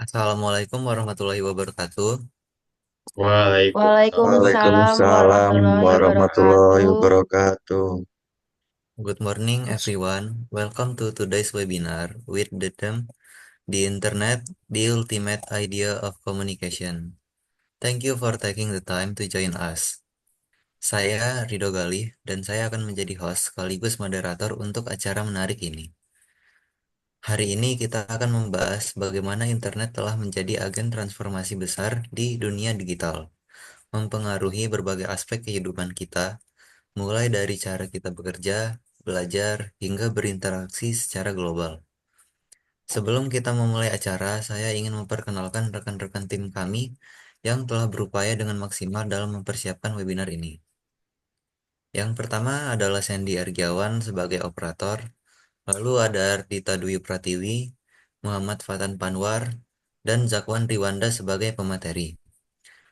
Assalamualaikum warahmatullahi wabarakatuh. Waalaikumsalam Waalaikumsalam warahmatullahi warahmatullahi wabarakatuh. wabarakatuh. Good morning, everyone. Welcome to today's webinar with the theme The Internet, the Ultimate Idea of Communication. Thank you for taking the time to join us. Saya Rido Galih dan saya akan menjadi host sekaligus moderator untuk acara menarik ini. Hari ini kita akan membahas bagaimana internet telah menjadi agen transformasi besar di dunia digital, mempengaruhi berbagai aspek kehidupan kita, mulai dari cara kita bekerja, belajar, hingga berinteraksi secara global. Sebelum kita memulai acara, saya ingin memperkenalkan rekan-rekan tim kami yang telah berupaya dengan maksimal dalam mempersiapkan webinar ini. Yang pertama adalah Sandy Argiawan sebagai operator, lalu ada Ardita Dwi Pratiwi, Muhammad Fatan Panwar, dan Zakwan Riwanda sebagai pemateri.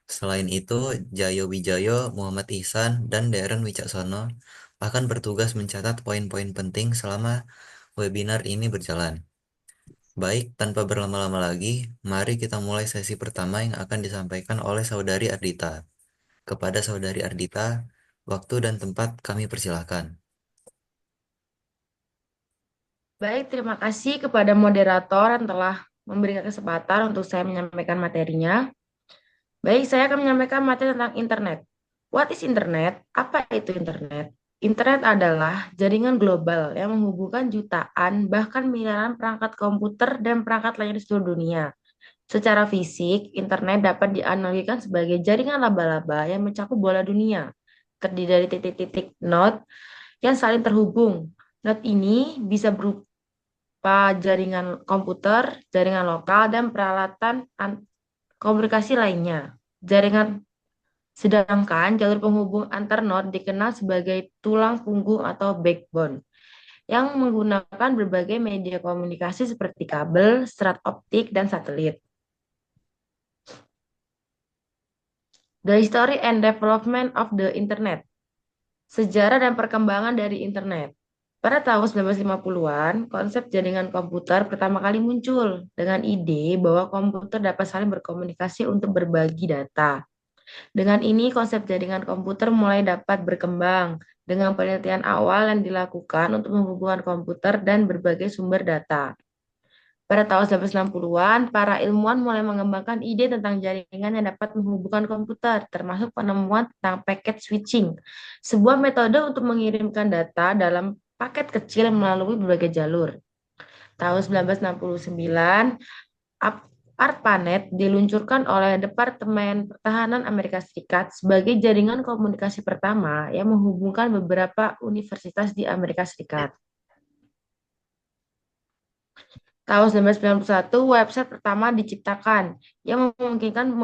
Selain itu, Jayo Wijayo, Muhammad Ihsan, dan Darren Wicaksono akan bertugas mencatat poin-poin penting selama webinar ini berjalan. Baik, tanpa berlama-lama lagi, mari kita mulai sesi pertama yang akan disampaikan oleh Saudari Ardita. Kepada Saudari Ardita, waktu dan tempat kami persilahkan. Baik, terima kasih kepada moderator yang telah memberikan kesempatan untuk saya menyampaikan materinya. Baik, saya akan menyampaikan materi tentang internet. What is internet? Apa itu internet? Internet adalah jaringan global yang menghubungkan jutaan, bahkan miliaran perangkat komputer dan perangkat lain di seluruh dunia. Secara fisik, internet dapat dianalogikan sebagai jaringan laba-laba yang mencakup bola dunia, terdiri dari titik-titik node yang saling terhubung. Node ini bisa berupa jaringan komputer, jaringan lokal, dan peralatan komunikasi lainnya. Jaringan sedangkan jalur penghubung antar node dikenal sebagai tulang punggung atau backbone yang menggunakan berbagai media komunikasi seperti kabel, serat optik, dan satelit. The History and Development of the Internet. Sejarah dan perkembangan dari internet. Pada tahun 1950-an, konsep jaringan komputer pertama kali muncul dengan ide bahwa komputer dapat saling berkomunikasi untuk berbagi data. Dengan ini, konsep jaringan komputer mulai dapat berkembang dengan penelitian awal yang dilakukan untuk menghubungkan komputer dan berbagai sumber data. Pada tahun 1960-an, para ilmuwan mulai mengembangkan ide tentang jaringan yang dapat menghubungkan komputer, termasuk penemuan tentang packet switching, sebuah metode untuk mengirimkan data dalam paket kecil melalui berbagai jalur. Tahun 1969, ARPANET diluncurkan oleh Departemen Pertahanan Amerika Serikat sebagai jaringan komunikasi pertama yang menghubungkan beberapa universitas di Amerika Serikat. Tahun 1991, website pertama diciptakan yang memungkinkan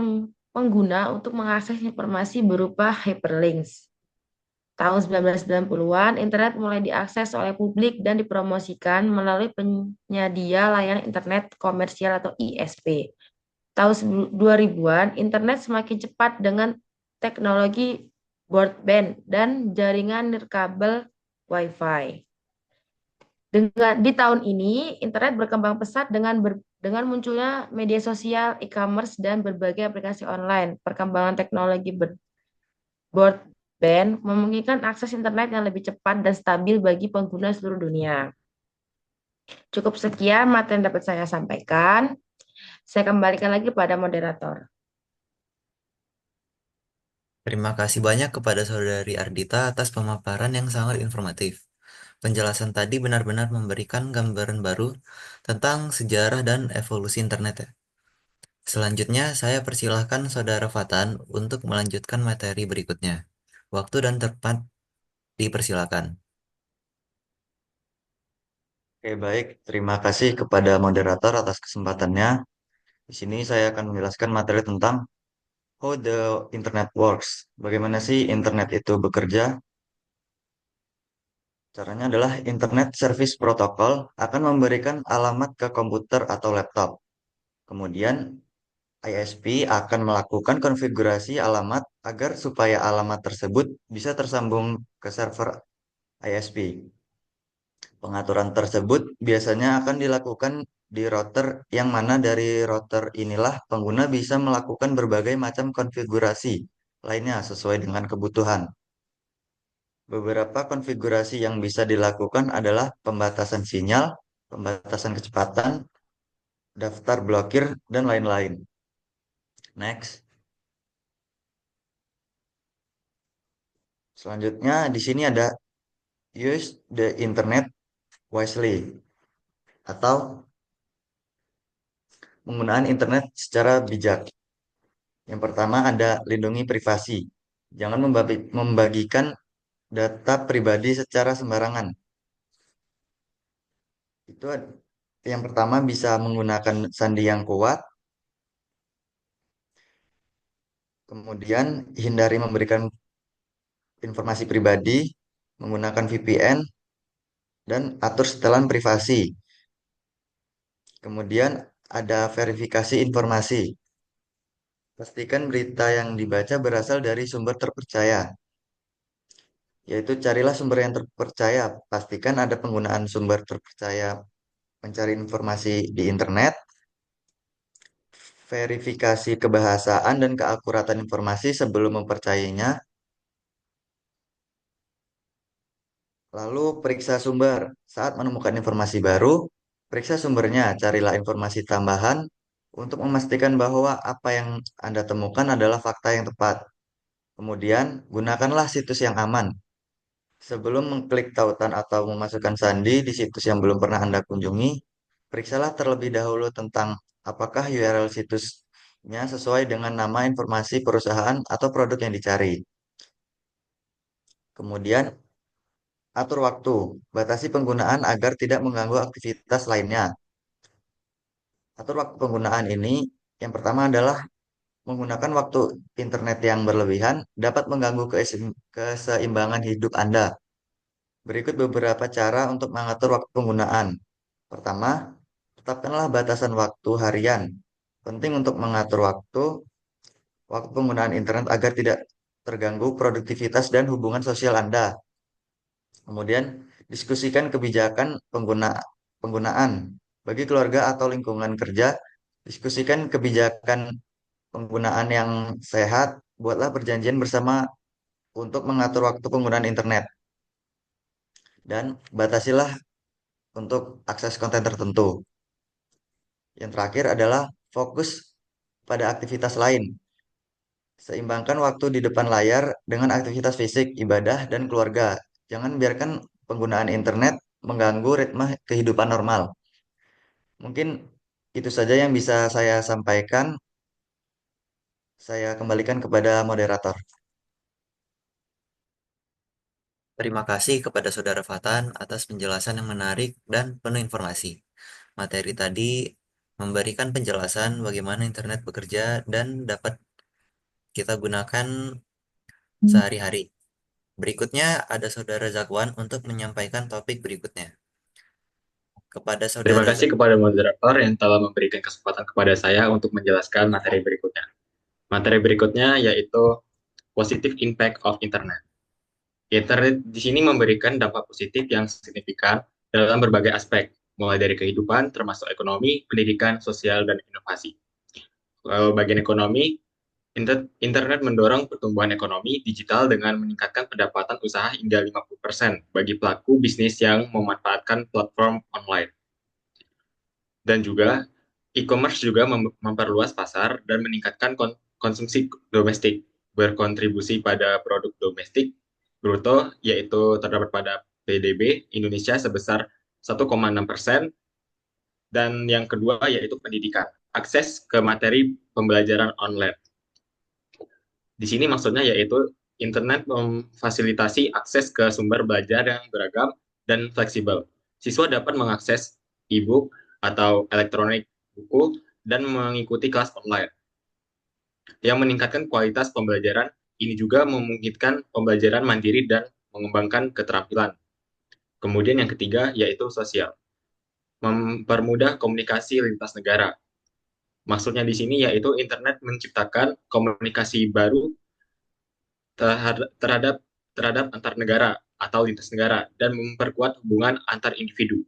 pengguna untuk mengakses informasi berupa hyperlinks. Tahun 1990-an, internet mulai diakses oleh publik dan dipromosikan melalui penyedia layanan internet komersial atau ISP. Tahun 2000-an, internet semakin cepat dengan teknologi broadband dan jaringan nirkabel Wi-Fi. Di tahun ini, internet berkembang pesat dengan munculnya media sosial, e-commerce, dan berbagai aplikasi online. Perkembangan teknologi broadband memungkinkan akses internet yang lebih cepat dan stabil bagi pengguna seluruh dunia. Cukup sekian materi yang dapat saya sampaikan. Saya kembalikan lagi pada moderator. Terima kasih banyak kepada Saudari Ardita atas pemaparan yang sangat informatif. Penjelasan tadi benar-benar memberikan gambaran baru tentang sejarah dan evolusi internet ya. Selanjutnya, saya persilahkan Saudara Fatan untuk melanjutkan materi berikutnya. Waktu dan tempat dipersilakan. Oke, baik. Terima kasih kepada moderator atas kesempatannya. Di sini saya akan menjelaskan materi tentang how the internet works. Bagaimana sih internet itu bekerja? Caranya adalah Internet Service Protocol akan memberikan alamat ke komputer atau laptop. Kemudian ISP akan melakukan konfigurasi alamat agar supaya alamat tersebut bisa tersambung ke server ISP. Pengaturan tersebut biasanya akan dilakukan di router yang mana dari router inilah pengguna bisa melakukan berbagai macam konfigurasi lainnya sesuai dengan kebutuhan. Beberapa konfigurasi yang bisa dilakukan adalah pembatasan sinyal, pembatasan kecepatan, daftar blokir, dan lain-lain. Next. Selanjutnya di sini ada use the internet wisely atau penggunaan internet secara bijak. Yang pertama ada lindungi privasi. Jangan membagikan data pribadi secara sembarangan. Itu yang pertama bisa menggunakan sandi yang kuat, kemudian hindari memberikan informasi pribadi, menggunakan VPN, dan atur setelan privasi. Kemudian ada verifikasi informasi. Pastikan berita yang dibaca berasal dari sumber terpercaya, yaitu carilah sumber yang terpercaya. Pastikan ada penggunaan sumber terpercaya mencari informasi di internet, verifikasi kebahasaan dan keakuratan informasi sebelum mempercayainya, lalu periksa sumber. Saat menemukan informasi baru, periksa sumbernya, carilah informasi tambahan untuk memastikan bahwa apa yang Anda temukan adalah fakta yang tepat. Kemudian, gunakanlah situs yang aman. Sebelum mengklik tautan atau memasukkan sandi di situs yang belum pernah Anda kunjungi, periksalah terlebih dahulu tentang apakah URL situsnya sesuai dengan nama informasi perusahaan atau produk yang dicari. Kemudian, atur waktu. Batasi penggunaan agar tidak mengganggu aktivitas lainnya. Atur waktu penggunaan ini, yang pertama adalah menggunakan waktu internet yang berlebihan dapat mengganggu keseimbangan hidup Anda. Berikut beberapa cara untuk mengatur waktu penggunaan. Pertama, tetapkanlah batasan waktu harian. Penting untuk mengatur waktu penggunaan internet agar tidak terganggu produktivitas dan hubungan sosial Anda. Kemudian, diskusikan kebijakan penggunaan bagi keluarga atau lingkungan kerja. Diskusikan kebijakan penggunaan yang sehat. Buatlah perjanjian bersama untuk mengatur waktu penggunaan internet. Dan batasilah untuk akses konten tertentu. Yang terakhir adalah fokus pada aktivitas lain. Seimbangkan waktu di depan layar dengan aktivitas fisik, ibadah, dan keluarga. Jangan biarkan penggunaan internet mengganggu ritme kehidupan normal. Mungkin itu saja yang bisa saya sampaikan. Saya kembalikan kepada moderator. Terima kasih kepada Saudara Fatan atas penjelasan yang menarik dan penuh informasi. Materi tadi memberikan penjelasan bagaimana internet bekerja dan dapat kita gunakan sehari-hari. Berikutnya ada Saudara Zakwan untuk menyampaikan topik berikutnya. Kepada Terima Saudara kasih kepada moderator yang telah memberikan kesempatan kepada saya untuk menjelaskan materi berikutnya. Materi berikutnya yaitu Positive Impact of Internet. Internet di sini memberikan dampak positif yang signifikan dalam berbagai aspek, mulai dari kehidupan, termasuk ekonomi, pendidikan, sosial, dan inovasi. Bagian ekonomi, internet mendorong pertumbuhan ekonomi digital dengan meningkatkan pendapatan usaha hingga 50% bagi pelaku bisnis yang memanfaatkan platform online. Dan juga e-commerce juga memperluas pasar dan meningkatkan konsumsi domestik, berkontribusi pada produk domestik bruto, yaitu terdapat pada PDB Indonesia sebesar 1,6%, dan yang kedua yaitu pendidikan, akses ke materi pembelajaran online. Di sini maksudnya yaitu internet memfasilitasi akses ke sumber belajar yang beragam dan fleksibel. Siswa dapat mengakses e-book atau elektronik buku dan mengikuti kelas online. Yang meningkatkan kualitas pembelajaran, ini juga memungkinkan pembelajaran mandiri dan mengembangkan keterampilan. Kemudian yang ketiga yaitu sosial, mempermudah komunikasi lintas negara. Maksudnya di sini yaitu internet menciptakan komunikasi baru terhadap antar negara atau lintas negara dan memperkuat hubungan antar individu.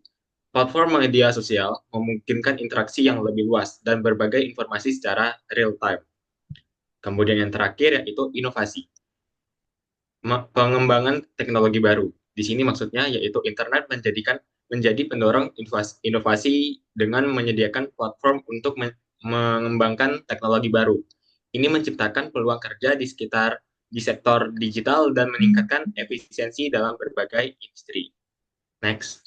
Platform media sosial memungkinkan interaksi yang lebih luas dan berbagai informasi secara real time. Kemudian yang terakhir yaitu inovasi, pengembangan teknologi baru. Di sini maksudnya yaitu internet menjadi pendorong inovasi dengan menyediakan platform untuk mengembangkan teknologi baru. Ini menciptakan peluang kerja di sektor digital dan meningkatkan efisiensi dalam berbagai industri. Next.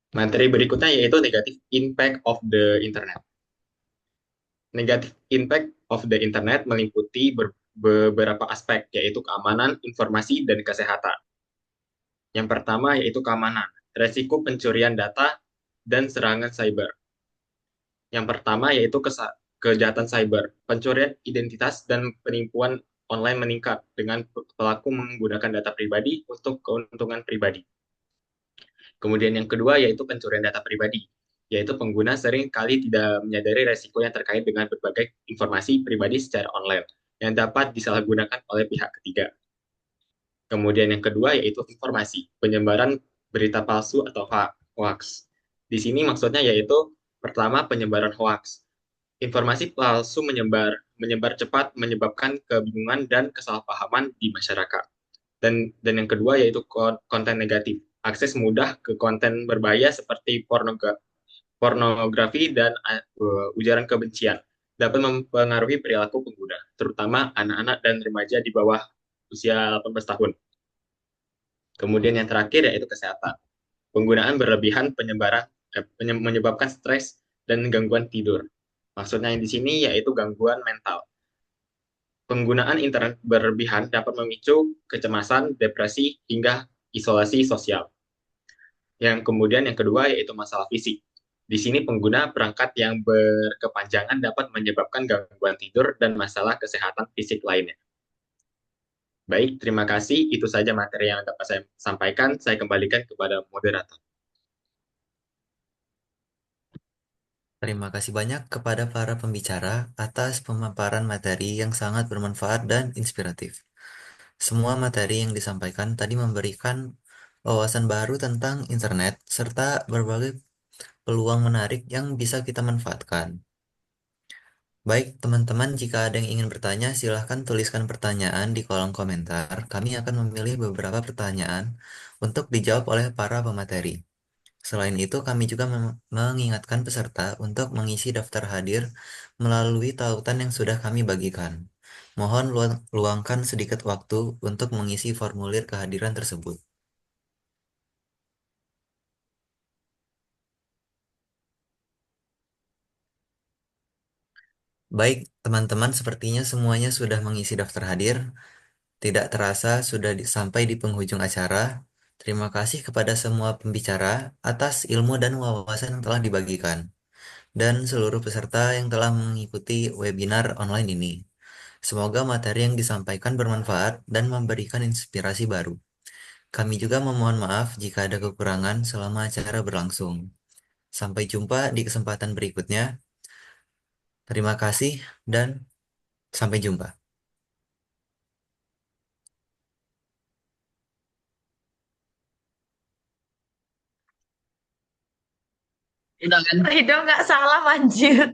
Materi berikutnya yaitu negative impact of the internet. Negative impact of the internet meliputi beberapa aspek, yaitu keamanan, informasi, dan kesehatan. Yang pertama yaitu keamanan, resiko pencurian data dan serangan cyber. Yang pertama yaitu kejahatan cyber, pencurian identitas dan penipuan online meningkat dengan pelaku menggunakan data pribadi untuk keuntungan pribadi. Kemudian yang kedua yaitu pencurian data pribadi, yaitu pengguna sering kali tidak menyadari resiko yang terkait dengan berbagai informasi pribadi secara online yang dapat disalahgunakan oleh pihak ketiga. Kemudian yang kedua yaitu informasi, penyebaran berita palsu atau hoax. Di sini maksudnya yaitu pertama penyebaran hoax. Informasi palsu menyebar cepat menyebabkan kebingungan dan kesalahpahaman di masyarakat. Dan yang kedua yaitu konten negatif. Akses mudah ke konten berbahaya seperti pornografi dan ujaran kebencian dapat mempengaruhi perilaku pengguna, terutama anak-anak dan remaja di bawah usia 18 tahun. Kemudian yang terakhir yaitu kesehatan. Penggunaan berlebihan menyebabkan stres dan gangguan tidur. Maksudnya yang di sini yaitu gangguan mental. Penggunaan internet berlebihan dapat memicu kecemasan, depresi, hingga isolasi sosial. Yang kedua yaitu masalah fisik. Di sini pengguna perangkat yang berkepanjangan dapat menyebabkan gangguan tidur dan masalah kesehatan fisik lainnya. Baik, terima kasih. Itu saja materi yang dapat saya sampaikan. Saya kembalikan kepada moderator. Terima kasih banyak kepada para pembicara atas pemaparan materi yang sangat bermanfaat dan inspiratif. Semua materi yang disampaikan tadi memberikan wawasan baru tentang internet serta berbagai peluang menarik yang bisa kita manfaatkan. Baik, teman-teman, jika ada yang ingin bertanya, silahkan tuliskan pertanyaan di kolom komentar. Kami akan memilih beberapa pertanyaan untuk dijawab oleh para pemateri. Selain itu, kami juga mengingatkan peserta untuk mengisi daftar hadir melalui tautan yang sudah kami bagikan. Mohon luangkan sedikit waktu untuk mengisi formulir kehadiran tersebut. Baik, teman-teman, sepertinya semuanya sudah mengisi daftar hadir. Tidak terasa sudah sampai di penghujung acara. Terima kasih kepada semua pembicara atas ilmu dan wawasan yang telah dibagikan, dan seluruh peserta yang telah mengikuti webinar online ini. Semoga materi yang disampaikan bermanfaat dan memberikan inspirasi baru. Kami juga memohon maaf jika ada kekurangan selama acara berlangsung. Sampai jumpa di kesempatan berikutnya. Terima kasih dan sampai jumpa. Ridho nggak salah, anjir.